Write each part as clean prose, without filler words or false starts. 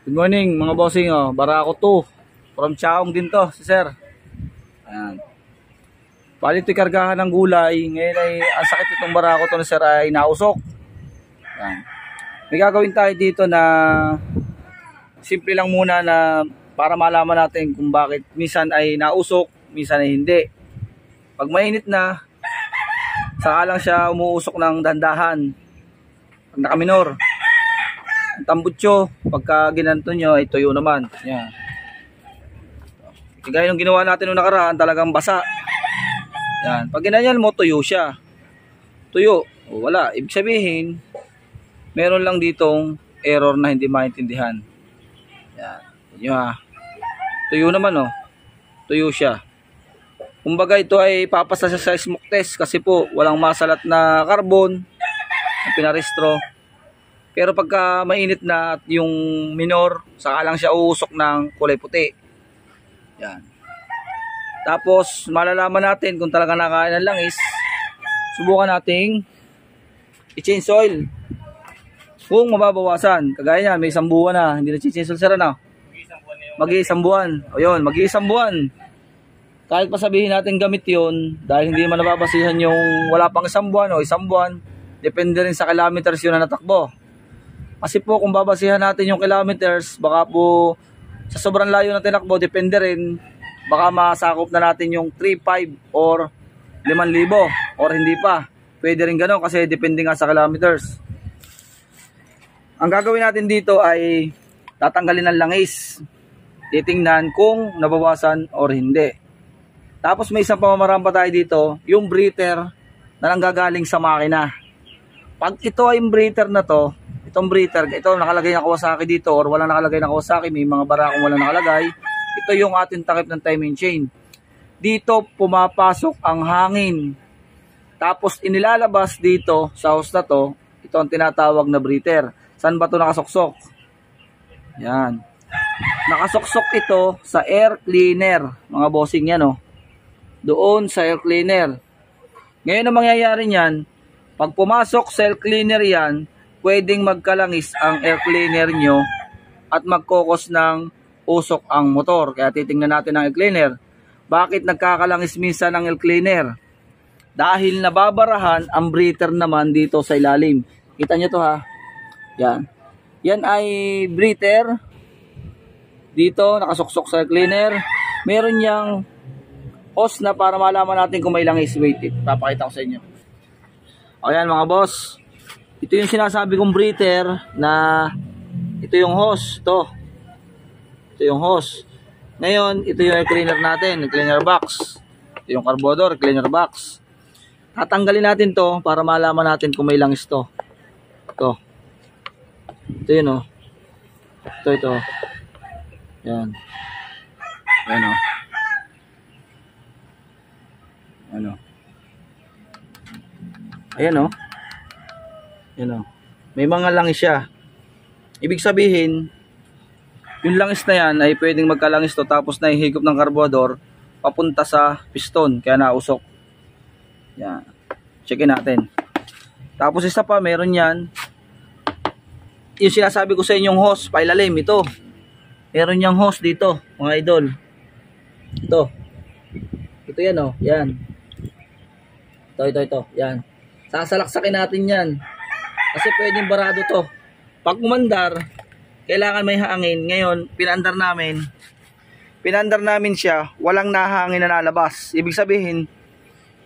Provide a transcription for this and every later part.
Good morning mga bossing, Barako 2 from Chaong din to si sir. Ayan. Bali ito'y kargahan ng gulay. Ngayon ay ang sakit itong Barako to na sir ay nausok. Ayan. May gagawin tayo dito na simple lang muna na para malaman natin kung bakit minsan ay nausok, minsan ay hindi. Pag mainit na, saka lang siya umuusok ng dandahan. Pag nakaminor, ang tambutso, pagka ginanto nyo ay tuyo naman. Yan. Kaya yung ginawa natin noong nakaraan, talagang basa. Yan. Pag ginanyan mo, tuyo siya. Tuyo. O, wala. Ibig sabihin, meron lang ditong error na hindi maintindihan. Yan. Yan ha. Tuyo naman Tuyo siya. Kumbaga ito ay papasa siya sa smoke test kasi po walang masalat na carbon na pinarestro. Pero pagka mainit na at yung minor, saka lang siya uusok ng kulay puti. Yan. Tapos, malalaman natin kung talaga nakain ng langis. Subukan nating i-change oil. Kung mababawasan. Kagaya niya, may isang buwan na. Hindi na change oil sir na. Mag-iisang buwan. O yun, mag-iisang buwan. Kahit pa sabihin natin gamit yun, dahil hindi man nababasihan yung wala pang isang buwan o isang buwan, depende rin sa kilometers yun na natakbo. Kasi po kung babasihan natin yung kilometers, baka po sa sobrang layo na tinakbo, depende rin, baka masakop na natin yung 3,500 or 5,000 or hindi pa. Pwede rin gano'n kasi depende nga sa kilometers. Ang gagawin natin dito ay tatanggalin ng langis. Titingnan kung nabawasan or hindi. Tapos may isang pamamaraan pa tayo dito, yung breather na nanggagaling sa makina. Pag ito ay breather na to, itong breather, ito nakalagay na Kawasaki dito or wala nakalagay na Kawasaki, may mga Barakong wala nakalagay. Ito yung ating takip ng timing chain. Dito pumapasok ang hangin. Tapos inilalabas dito sa hose na to, ito ang tinatawag na breather. Saan ba ito nakasuksok? Yan. Nakasoksok ito sa air cleaner. Mga bossing yan Doon sa air cleaner. Ngayon ang mangyayari niyan, pag pumasok sa air cleaner yan, pwedeng magkalangis ang air cleaner nyo at magkokos ng usok ang motor. Kaya titingnan natin ang air cleaner. Bakit nagkakalangis minsan ang air cleaner? Dahil nababarahan ang breather naman dito sa ilalim. Kita nyo to ha. Yan. Yan ay breather. Dito nakasuksok sa air cleaner. Meron niyang hose na para malaman natin kung may langis. Wait, papakita ko sa inyo. Ayan mga boss. Ito yung sinasabi kong breather na ito yung hose. Ito yung hose. Ngayon, ito yung air cleaner natin, cleaner box. Ito yung carburetor, cleaner box. Tatanggalin natin to para malaman natin kung may langis to. Ito yun Ito. Yan. Ayan Ayan Yan may mga langis siya. Ibig sabihin, yung langis na yan ay pwedeng magkalangis to tapos nahihigop ng karburador papunta sa piston kaya nausok. Yan. Checkin natin. Tapos isa pa, meron yan. Yung sinasabi ko sa inyong hose, pailalim ito. Meron yang hose dito, mga idol. Ito yan yan. Ito. Yan. Sasalaksakin natin yan. Kasi pwedeng barado to. Pag umandar, kailangan may hangin. Ngayon, pinandar namin siya, walang nahangin na nalabas. Ibig sabihin,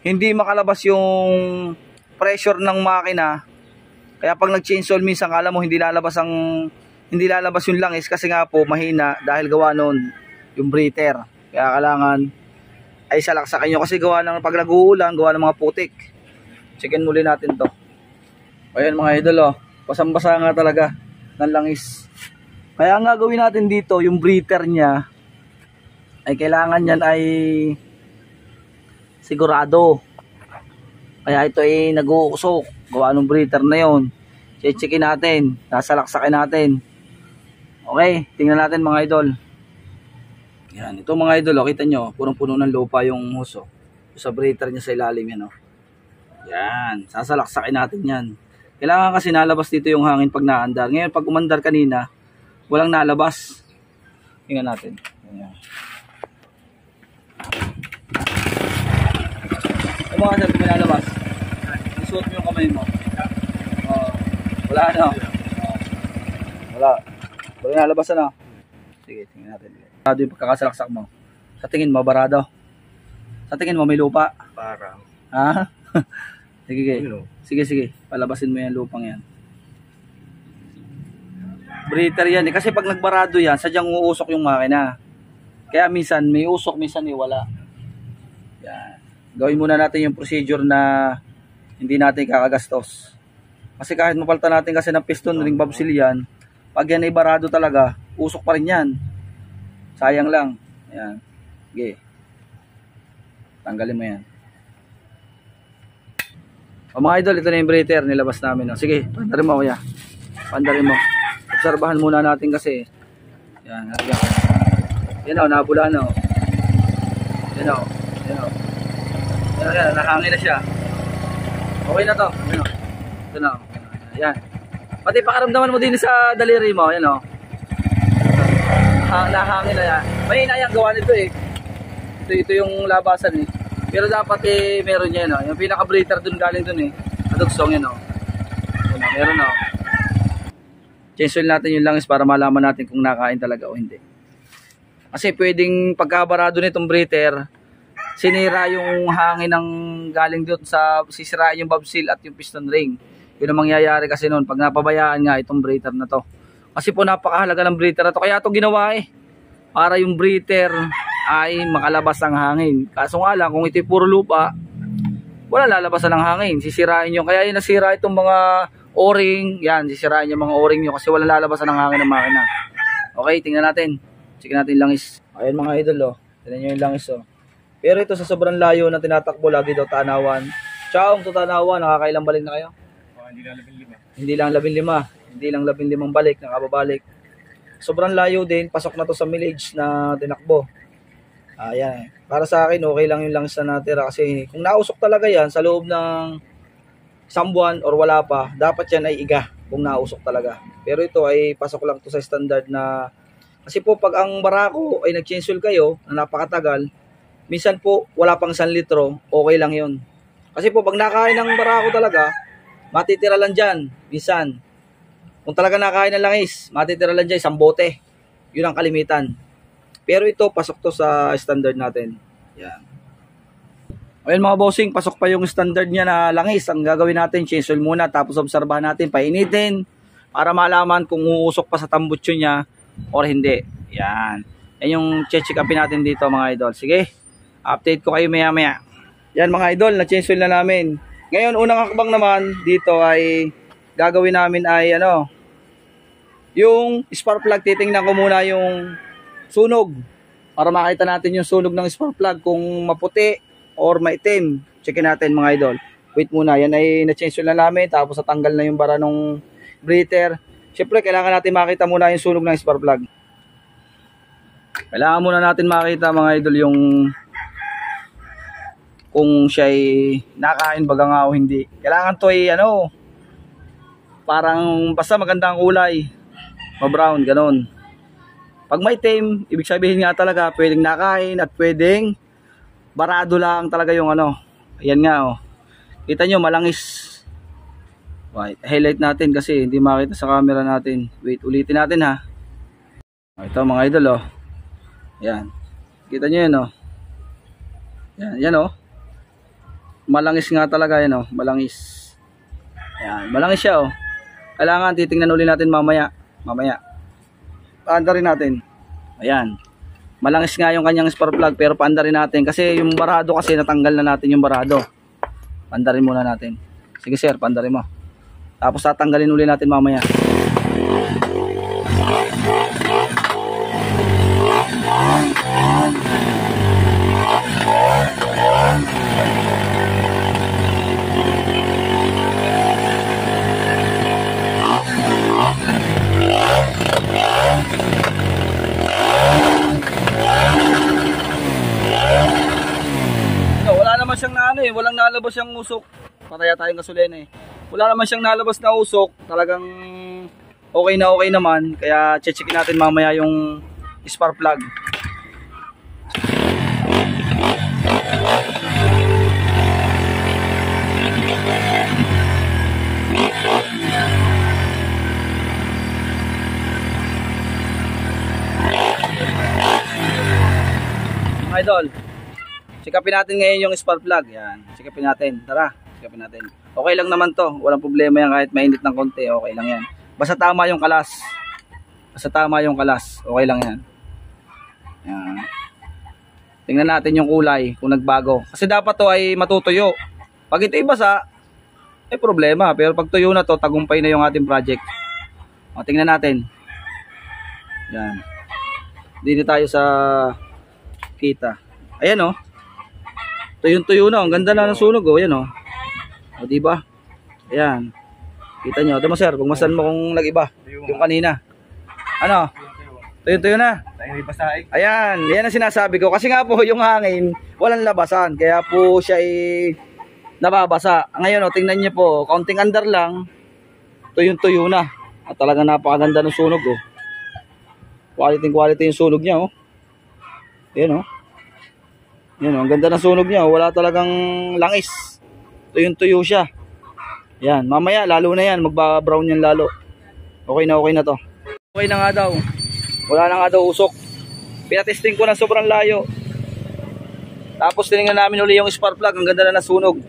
hindi makalabas yung pressure ng makina. Kaya pag nag-change oil minsan, alam mo, hindi lalabas yung langis kasi nga po mahina dahil gawa noon yung breather. Kaya kailangan ay salaksakin nyo kasi gawa ng pag nag-uulan, gawa ng mga putik. Checkin muli natin to. Ayan mga idol basang-basa nga talaga ng langis. Kaya ang gagawin natin dito, yung breather niya ay kailangan yan ay sigurado. Kaya ito ay nag-uusok. Gawa ng breather na yun. Checkin natin. Sasalaksakin natin. Okay, tingnan natin mga idol. Yan, ito mga idol, kita nyo, punong-puno ng lupa yung hose. Sa breather niya sa ilalim yan. Yan, sasalaksakin natin yan. Kailangan kasi nalabas dito yung hangin pag naandar. Ngayon pag umandar kanina, walang nalabas. Tingnan natin. Ayan. Ano mga sir, kung may nalabas? Isuot mo yung kamay mo. Wala na. Wala. Wala nalabas na. Sige, tingnan natin. Barado yung pagkakasalaksak mo. Sa tingin mo, barado? Sa tingin mo, may lupa? Parang. Ha? Sige, sige. Sige. Palabasin mo yung lupang yan. Breather yan eh. Kasi pag nagbarado yan, sadyang uusok yung makina. Kaya minsan may usok, minsan may wala. Yan. Gawin muna natin yung procedure na hindi natin kakagastos. Kasi kahit mapalta natin kasi ng piston, ring valve seal yan, pag yan ay barado talaga, usok pa rin yan. Sayang lang. Yan. Sige. Tanggalin mo yan. O mga idol, ito na yung breather, nilabas namin. O. Sige, pandarin mo kuya. Pandarin mo. Obserbahan muna natin kasi. Yan, yan o, nabulaan o. Yan o, yan o. Yan, nakahangin na siya. Okay na to. Yan o. Ito na o. Yan. Pati pakaramdaman mo din sa daliri mo. Yan o. Nakahangin na yan. May inayang gawa nito eh. Ito yung labasan eh. Pero dapat eh, meron yan o. Yung pinaka-breather dun galing dun eh. Adugsong yan o. Yan o, meron o. Change oil natin yung langis para malaman natin kung nakain talaga o hindi. Kasi pwedeng pagkabarado nitong breather, sinira yung hangin ng galing doon sa sisirain yung valve seal at yung piston ring. Yun ang mangyayari kasi noon pag napabayaan nga itong breather na to. Kasi po napakahalaga ng breather na to. Kaya ito ginawa eh. Para yung breather ay makalabas ng hangin. Kaso nga lang kung ito'y puro lupa, wala lalabasan ng hangin. Sisirain yung kaya yung nasira itong mga o-ring, yan, sisirain yung mga o-ring nyo kasi walang lalabasan ng hangin ng makina. Okay, tingnan natin. Check natin yung langis. Ayan mga idol, oh. Tingnan nyo yung langis, oh. Pero ito sa sobrang layo na tinatakbo, lagi daw tanawan. Tsaong to tanawan, nakakailang balik na kayo? Hindi lang 15. Hindi lang 15. Hindi lang 15 balik, nakababalik. Sobrang layo din, pasok na to sa millage na tinakbo. Ayan. Para sa akin, okay lang yung langis na natira kasi kung nausok talaga yan sa loob ng isang buwan or wala pa, dapat yan ay iga kung nausok talaga. Pero ito ay pasok lang to sa standard na kasi po pag ang barako ay nag-change oil kayo na napakatagal, minsan po wala pang 1 litro, okay lang yun. Kasi po pag nakain ng barako talaga, matitira lang dyan, minsan. Kung talaga nakain ng langis, matitira lang dyan 1 bote. Yun ang kalimitan. Pero ito, pasok to sa standard natin. Yan. Ayun mga bossing, pasok pa yung standard niya na langis. Ang gagawin natin, change oil muna, tapos obserbahan natin, painitin, para malaman kung uusok pa sa tambutso niya or hindi. Yan. Yan yung check upin natin dito mga idol. Sige, update ko kayo maya maya. Yan mga idol, na-change oil na namin. Ngayon, unang hakbang naman dito ay gagawin namin ay ano, yung spark plug, titingnan ko muna yung sunog para makita natin yung sunog ng spark plug kung maputi or maitim. Checkin natin mga idol. Wait muna, yan ay na-change oil na namin tapos natanggal na yung bara ng breather. Siyempre kailangan natin makita muna yung sunog ng spark plug. Kailangan muna natin makita mga idol yung kung siya ay nakain baga nga o hindi. Kailangan to ay ano, parang basta magandang kulay, ma-brown, ganon. Pag maitim, ibig sabihin nga talaga pwedeng nakain at pwedeng barado lang talaga yung ano. Ayan nga oh. Kita nyo malangis. Wait, highlight natin kasi hindi makita sa camera natin. Wait, ulitin natin ha. Ito mga idol oh. Ayan. Kita nyo yan oh. Yan, yan oh. Malangis nga talaga yan oh. Malangis. Ayan, malangis siya oh. Kailangan titingnan ulit natin mamaya. Mamaya. Paanda rin natin. Ayan. Malangis nga yung kanyang spark plug pero paanda rin natin kasi yung barado kasi natanggal na natin yung barado. Paanda rin muna natin. Sige sir, paanda rin mo. Tapos tatanggalin ulit natin mamaya. Siyang na ano eh, walang nalabas siyang usok. Pataya tayong gasolina eh. Wala naman siyang nalabas na usok. Talagang okay naman. Kaya checkin natin mamaya yung spark plug. Mga idol, sikapin natin ngayon yung spark plug. Yan, sikapin natin. Tara, sikapin natin. Okay lang naman to, walang problema yan kahit mainit ng konti, okay lang yan. Basta tama yung kalas. Okay lang yan. Yan. Tingnan natin yung kulay kung nagbago. Kasi dapat to ay matutuyo. Pag ito ay basa, ay problema. Pero pag tuyo na to, tagumpay na yung ating project. O, tingnan natin. Yan. Dito tayo sa kita. Ayan o. Tuyong-tuyo na. Ang ganda na ng sunog o. Ayan o. O diba? Ayan. Kita nyo. Ito mo sir. Kung masan mo kung nag-iba. Yung kanina. Ano? Tuyong-tuyo na. Ayan. Yan ang sinasabi ko. Kasi nga po yung hangin walang labasan. Kaya po siya ay nababasa. Ngayon o. Tingnan nyo po. Kaunting andar lang. Tuyong-tuyo na. At talaga napakaganda ng sunog o. Quality yung sunog niya o. Ayan o. Yan o, ang ganda ng sunog niya. Wala talagang langis. Tuyong-tuyo siya. Yan, mamaya lalo na yan. Magba-brown yan lalo. Okay na to. Okay na nga daw. Wala na nga daw usok. Pinatesting ko na sobrang layo. Tapos tinignan namin uli yung spark plug. Ang ganda na nasunog.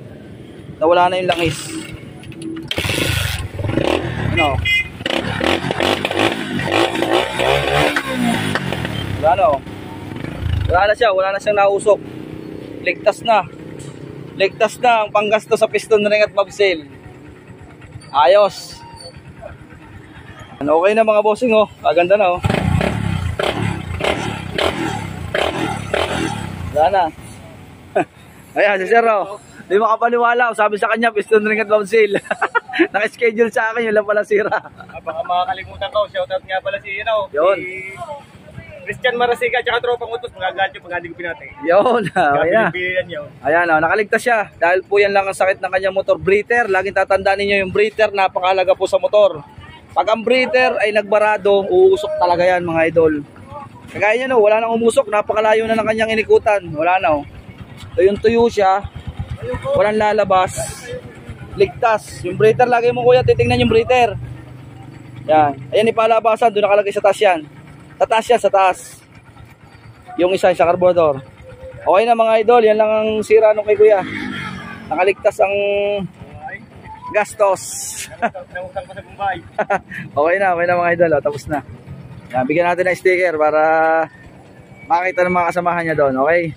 Nawala na yung langis. Ano? Wala na siyang nausok. Ligtas na ang panggasto sa piston ring at mabsil. Ayos. Okay na mga bossing oh. Aganda na oh. Wala na. Ayan si Sir oh. Di makapaniwala. Sabi sa kanya piston ring at mabsil. Naka-schedule sa akin. Yun lang pala sira. Baka makakalimutan ko. Shoutout nga pala si Yun. Christian Marasiga at tropang utos, magagat yung pag-adig ko pinatay. Yun, okay na. Yun. Ayan, nakaligtas siya. Dahil po yan lang ang sakit ng kanyang motor. Breather, laging tatandaan ninyo yung breather, napakahalaga po sa motor. Pag ang breather ay nagbarado, uusok talaga yan mga idol. Kagaya nyo, wala nang umusok, napakalayo na ng kanyang inikutan. Wala na oh. Tuyong-tuyo siya, walang lalabas. Ligtas. Yung breather, lagi mo kuya titingnan yung breather. Yan. Ayan, ipalabasan, doon nakalagay sa taas yan. Tataas yan, sa taas. Yung isa sa carburetor. Okay na mga idol, yan lang ang sira nung kay kuya. Nakaligtas ang gastos. Nangutang pa sa Bombay. Okay na mga idol, tapos na. Yan, bigyan natin ng sticker para makita ng mga kasamahan niya doon, okay?